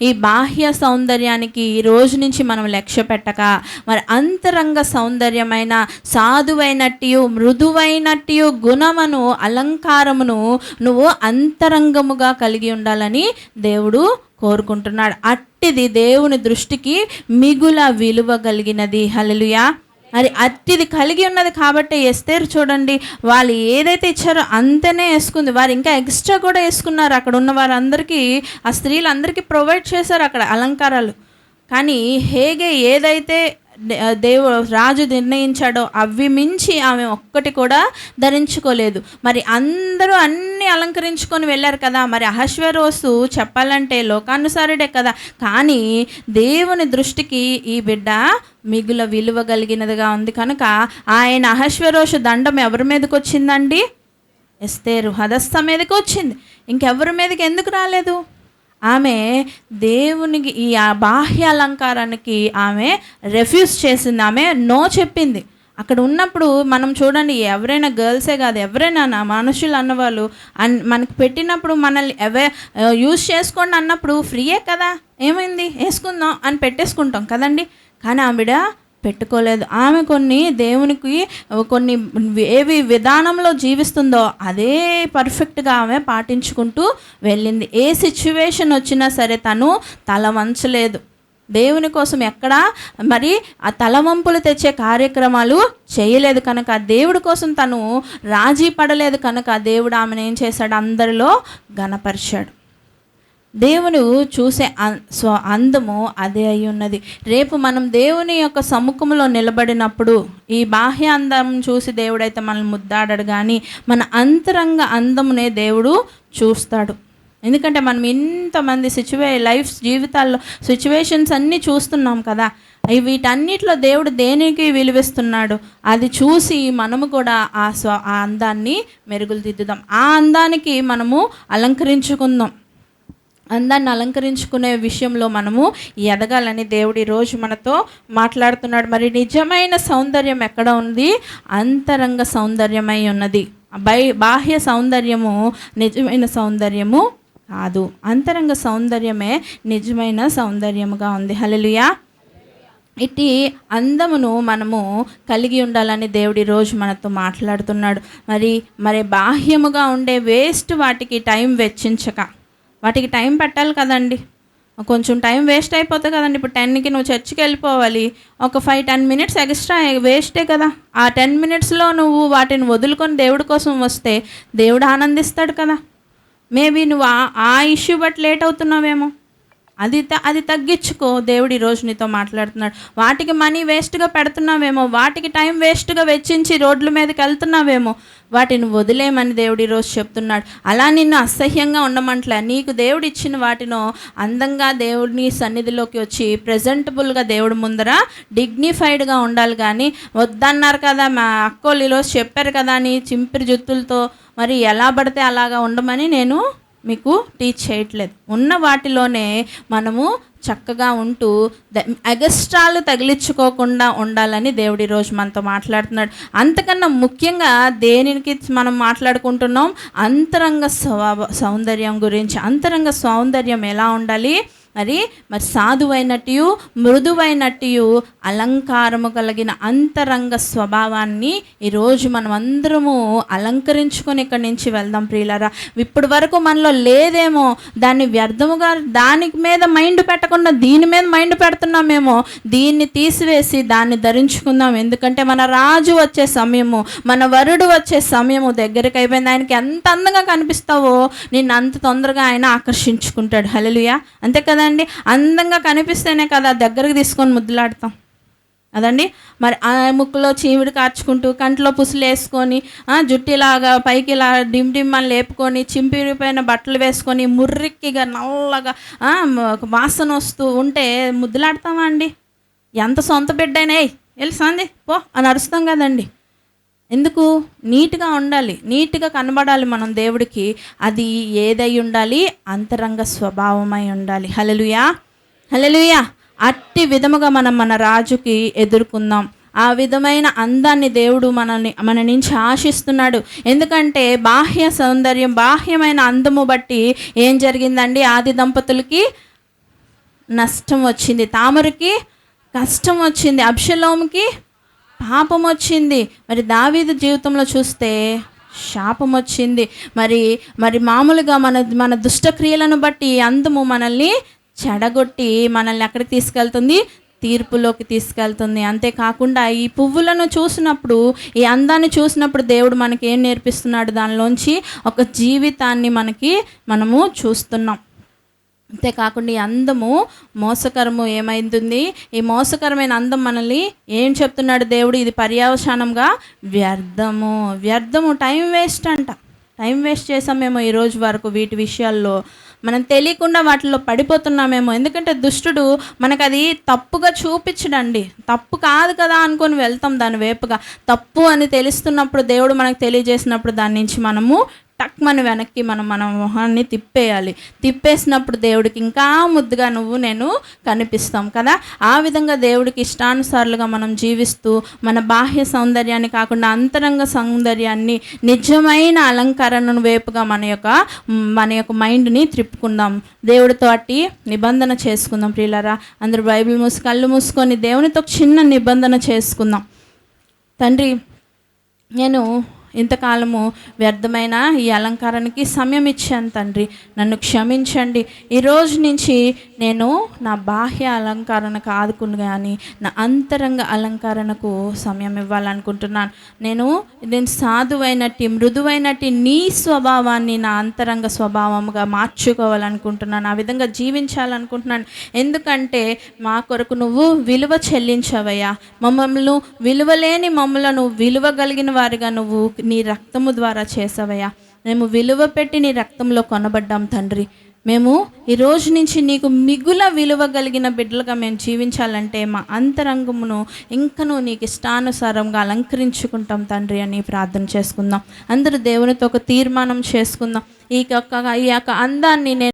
[SPEAKER 1] ఈ బాహ్య సౌందర్యానికి ఈ రోజు నుంచి మనం లక్ష్య పెట్టక మరి అంతరంగ సౌందర్యమైన సాధువైనట్టు మృదువైనట్టు గుణమును అలంకారమును నువ్వు అంతరంగముగా కలిగి ఉండాలని దేవుడు కోరుకుంటున్నాడు. అట్టిది దేవుని దృష్టికి మిగుల విలువ కలిగినది. హల్లెలూయా. మరి అట్టిది కలిగి ఉన్నది కాబట్టి ఎస్తేరు చూడండి, వాళ్ళు ఏదైతే ఇచ్చారో అంతనే వేసుకుంది. వారు ఇంకా ఎక్స్ట్రా కూడా వేసుకున్నారు. అక్కడ ఉన్న వారందరికీ, ఆ స్త్రీలందరికీ ప్రొవైడ్ చేశారు అక్కడ అలంకారాలు. కానీ హేగే ఏదైతే రాజు నిర్ణయించాడో అవి మించి ఆమె ఒక్కటి కూడా ధరించుకోలేదు. మరి అందరూ అన్నీ అలంకరించుకొని వెళ్ళారు కదా. మరి అహశ్వేరోసు చెప్పాలంటే లోకానుసారుడే కదా, కానీ దేవుని దృష్టికి ఈ బిడ్డ మిగుల విలువ కలిగినదిగా ఉంది కనుక ఆయన అహశ్వేరోషు దండం ఎవరి మీదకి వచ్చిందండి? ఎస్తేరు హదస్త మీదకి వచ్చింది. ఇంకెవరి మీదకి ఎందుకు రాలేదు? ఆమె దేవునికి ఈ బాహ్య అలంకారానికి ఆమె రెఫ్యూజ్ చేసింది, ఆమె నో చెప్పింది. అక్కడ ఉన్నప్పుడు మనం చూడండి, ఎవరైనా గర్ల్సే కాదు, ఎవరైనా మనుషులు అన్నవాళ్ళు మనకి పెట్టినప్పుడు మనల్ని యూజ్ చేసుకోండి అన్నప్పుడు ఫ్రీయే కదా, ఏమైంది వేసుకుందాం అని పెట్టేసుకుంటాం కదండి. కానీ ఆవిడ పెట్టుకోలేదు. ఆమె దేవునికి కొన్ని ఏవి విధానంలో జీవిస్తుందో అదే పర్ఫెక్ట్గా ఆమె పాటించుకుంటూ వెళ్ళింది. ఏ సిచ్యువేషన్ వచ్చినా సరే తను తల వంచలేదు. దేవుని కోసం ఎక్కడా మరి ఆ తలవంపులు తెచ్చే కార్యక్రమాలు చేయలేదు కనుక, దేవుడి కోసం తను రాజీ పడలేదు కనుక దేవుడు ఆమెను ఏం చేశాడు? అందరిలో ఘనపరిచాడు. దేవుడు చూసే అందము అదే అయి ఉన్నది. రేపు మనం దేవుని యొక్క సముఖంలో నిలబడినప్పుడు ఈ బాహ్య అందం చూసి దేవుడైతే మనల్ని ముద్దాడాడు, కానీ మన అంతరంగ అందమునే దేవుడు చూస్తాడు. ఎందుకంటే మనం ఇంతమంది జీవితాల్లో సిచ్యువేషన్స్ అన్నీ చూస్తున్నాం కదా. వీటన్నిటిలో దేవుడు దేనికి విలువిస్తున్నాడు అది చూసి మనము కూడా ఆ అందాన్ని మెరుగులు దిద్దుదాం. ఆ అందానికి మనము అలంకరించుకుందాం. అందాన్ని అలంకరించుకునే విషయంలో మనము ఎదగాలని దేవుడు ఈరోజు మనతో మాట్లాడుతున్నాడు. మరి నిజమైన సౌందర్యం ఎక్కడ ఉంది? అంతరంగ సౌందర్యమై ఉన్నది. బాహ్య సౌందర్యము నిజమైన సౌందర్యము కాదు. అంతరంగ సౌందర్యమే నిజమైన సౌందర్యముగా ఉంది. హల్లెలూయా. ఇట్టి అందమును మనము కలిగి ఉండాలని దేవుడి రోజు మనతో మాట్లాడుతున్నాడు. మరి బాహ్యముగా ఉండే వేస్ట్ వాటికి టైం వెచ్చించక, వాటికి టైం పెట్టాలి కదండి. కొంచెం టైం వేస్ట్ అయిపోతుంది కదండి. ఇప్పుడు 10కి నువ్వు చర్చికి వెళ్ళిపోవాలి, ఒక 5-10 మినిట్స్ ఎక్స్ట్రా వేస్టే కదా. ఆ 10 మినిట్స్లో నువ్వు వాటిని వదులుకొని దేవుడి కోసం వస్తే దేవుడు ఆనందిస్తాడు కదా. మేబీ నువ్వు ఆ ఇష్యూ బట్టి లేట్ అవుతున్నావేమో, అది తగ్గించుకో. దేవుడు ఈరోజు నీతో మాట్లాడుతున్నాడు. వాటికి మనీ వేస్ట్గా పెడుతున్నావేమో, వాటికి టైం వేస్ట్గా వెచ్చించి రోడ్ల మీదకి వెళ్తున్నావేమో, వాటిని వదిలేయమని దేవుడు ఈరోజు చెప్తున్నాడు. అలా నిన్ను అసహ్యంగా ఉండమంటలే. నీకు దేవుడు ఇచ్చిన వాటినో అందంగా దేవుడిని సన్నిధిలోకి వచ్చి ప్రెజెంటబుల్గా దేవుడి ముందర డిగ్నిఫైడ్గా ఉండాలి. కానీ వద్దన్నారు కదా, మా అక్కోళ్ళు ఈరోజు చెప్పారు కదా అని చింపిరి జుత్తులతో మరి ఎలా పడితే అలాగా ఉండమని నేను మీకు టీచ్ చేయట్లేదు. ఉన్న వాటిలోనే మనము చక్కగా ఉంటూ ఎగస్ట్రాలు తగిలించుకోకుండా ఉండాలని దేవుడు ఈరోజు మనతో మాట్లాడుతున్నాడు. అంతకన్నా ముఖ్యంగా దేనికి మనం మాట్లాడుకుంటున్నాం? అంతరంగ సౌందర్యం గురించి. అంతరంగ సౌందర్యం ఎలా ఉండాలి? మరి సాధువైనట్టు మృదువైనట్టు అలంకారము కలిగిన అంతరంగ స్వభావాన్ని ఈరోజు మనం అందరము అలంకరించుకొని ఇక్కడి నుంచి వెళ్దాం ప్రియులారా. ఇప్పటి వరకు మనలో లేదేమో, దాన్ని వ్యర్థముగా దానికి మీద మైండ్ పెట్టకుండా దీని మీద మైండ్ పెడుతున్నామేమో. దీన్ని తీసివేసి దాన్ని ధరించుకుందాం. ఎందుకంటే మన రాజు వచ్చే సమయము, మన వరుడు వచ్చే సమయము దగ్గరికి అయిపోయింది. ఆయనకి ఎంత అందంగా కనిపిస్తావో నిన్ను అంత తొందరగా ఆయన ఆకర్షించుకుంటాడు. హల్లెలూయా. అంతే కదా అండి. అందంగా కనిపిస్తేనే కదా దగ్గరకు తీసుకొని ముద్దులాడతాం అదండి. మరి ఆ ముక్కులో చీమిడి కార్చుకుంటూ, కంట్లో పుసులు వేసుకొని, జుట్టిలాగా పైకి ఇలా డిమ్ అని లేపుకొని, చింపిరిపోయిన బట్టలు వేసుకొని, ముర్రిక్కిగా నల్లగా వాసన వస్తూ ఉంటే ముద్దులాడతామా అండి? ఎంత సొంత బిడ్డైనా వెళ్ళి పో అని అరుస్తాం కదండి. ఎందుకు? నీట్గా ఉండాలి, నీట్గా కనబడాలి మనం దేవుడికి. అది ఏదై ఉండాలి? అంతరంగ స్వభావమై ఉండాలి. హల్లెలూయా, హల్లెలూయా. అట్టి విధముగా మనం మన రాజుకి ఎదుర్కొందాం. ఆ విధమైన అందాన్ని దేవుడు మన నుంచి ఆశిస్తున్నాడు. ఎందుకంటే బాహ్య సౌందర్యం, బాహ్యమైన అందము బట్టి ఏం జరిగిందండి? ఆది దంపతులకి నష్టం వచ్చింది, తామరుకి కష్టం వచ్చింది, అబ్షలోముకి పాపం వచ్చింది. మరి దావీదు జీవితంలో చూస్తే శాపం వచ్చింది. మరి మామూలుగా మన దుష్టక్రియలను బట్టి అందము మనల్ని చెడగొట్టి మనల్ని ఎక్కడికి తీసుకెళ్తుంది? తీర్పులోకి తీసుకెళ్తుంది. అంతేకాకుండా ఈ పువ్వులను చూసినప్పుడు, ఈ అందాన్ని చూసినప్పుడు దేవుడు మనకి ఏం నేర్పిస్తున్నాడు? దానిలోంచి ఒక జీవితాన్ని మనము చూస్తున్నాం. అంతేకాకుండా ఈ అందము మోసకరము ఏమైంది? ఈ మోసకరమైన అందం మనల్ని ఏం చెప్తున్నాడు దేవుడు? ఇది పర్యవసానంగా వ్యర్థము. టైం వేస్ట్ అంట. టైం వేస్ట్ చేసామేమో ఈరోజు వరకు వీటి విషయాల్లో. మనం తెలియకుండా వాటిలో పడిపోతున్నామేమో. ఎందుకంటే దుష్టుడు మనకు అది తప్పుగా చూపించడండి. తప్పు కాదు కదా అనుకొని వెళ్తాం దాని వైపుగా. తప్పు అని తెలుస్తున్నప్పుడు దేవుడు మనకు తెలియజేసినప్పుడు దాని నుంచి మనము టక్మని వెనక్కి మన మొహాన్ని తిప్పేసినప్పుడు దేవుడికి ఇంకా ముద్దుగా నేను కనిపిస్తాం కదా. ఆ విధంగా దేవుడికి ఇష్టానుసారులుగా మనం జీవిస్తూ మన బాహ్య సౌందర్యాన్ని కాకుండా అంతరంగ సౌందర్యాన్ని, నిజమైన అలంకరణను వైపుగా మన యొక్క మైండ్ని త్రిప్పుకుందాం. దేవుడితో అట్టి నిబంధన చేసుకుందాం ప్రియులారా. అందరూ బైబిల్ కళ్ళు మూసుకొని దేవునితో చిన్న నిబంధన చేసుకుందాం. తండ్రి, నేను ఇంతకాలము వ్యర్థమైన ఈ అలంకారానికి సమయం ఇచ్చాను తండ్రి, నన్ను క్షమించండి. ఈరోజు నుంచి నేను నా బాహ్య అలంకరణకు ఆదుకుని కానీ నా అంతరంగ అలంకరణకు సమయం ఇవ్వాలనుకుంటున్నాను. నేను సాధువైనట్టు మృదువైనట్టు నీ స్వభావాన్ని నా అంతరంగ స్వభావముగా మార్చుకోవాలనుకుంటున్నాను. ఆ విధంగా జీవించాలనుకుంటున్నాను. ఎందుకంటే మా కొరకు నువ్వు విలువ చెల్లించవయ్యా. మమ్మల్ని విలువలేని మమ్మలను విలువ కలిగిన వారిగా నువ్వు నీ రక్తము ద్వారా చేసావయ్యా. మేము విలువ పెట్టి నీ రక్తంలో కొనబడ్డాం తండ్రి. మేము ఈ రోజు నుంచి నీకు మిగుల విలువ కలిగిన బిడ్డలుగా మేము జీవించాలంటే మా అంతరంగమును ఇంకనూ నీకు ఇష్టానుసారంగా అలంకరించుకుంటాం తండ్రి అని ప్రార్థన చేసుకుందాం. అందరూ దేవునితో ఒక తీర్మానం చేసుకుందాం. ఈ యొక్క అందాన్ని